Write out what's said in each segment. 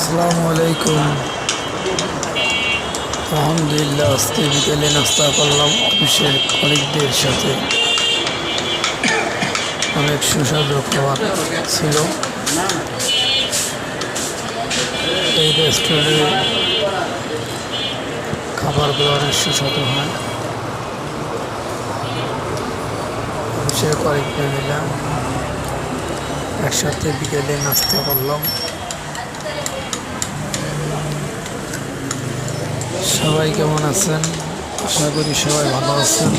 আসসালামু আলাইকুম। আলহামদুলিল্লাহ, আজকে বিকেলে নাস্তা করলাম অফিসের কলিগদের সাথে। অনেক সুস্বাদু খাবার ছিল। এই রেস্টুরেন্টে খাবারগুলো অনেক সুস্বাদু হয়। অফিসের কলিগদের মিলে একসাথে বিকেলে নাস্তা করলাম। সবাই কেমন আছেন? আশা করি সবাই ভালো আছেন।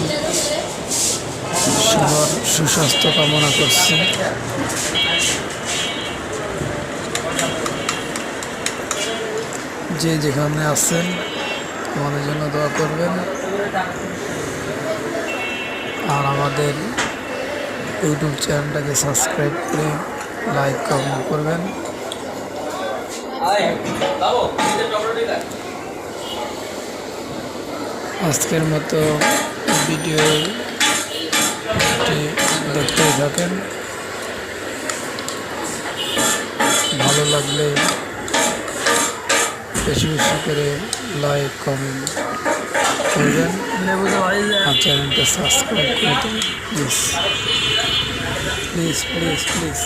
সবার সুস্বাস্থ্য কামনা করছি। যে যেখানে আছেন আমাদের জন্য দোয়া করবেন, আর আমাদের ইউটিউব চ্যানেলটাকে সাবস্ক্রাইব করে লাইক কমেন্ট করবেন। আজকের মতো ভিডিওটি দেখতে থাকেন। ভালো লাগলে বেশি বেশি করে লাইক কমেন্ট করবেন আর চ্যানেলটা সাবস্ক্রাইব করে দেবেন। Please please please please.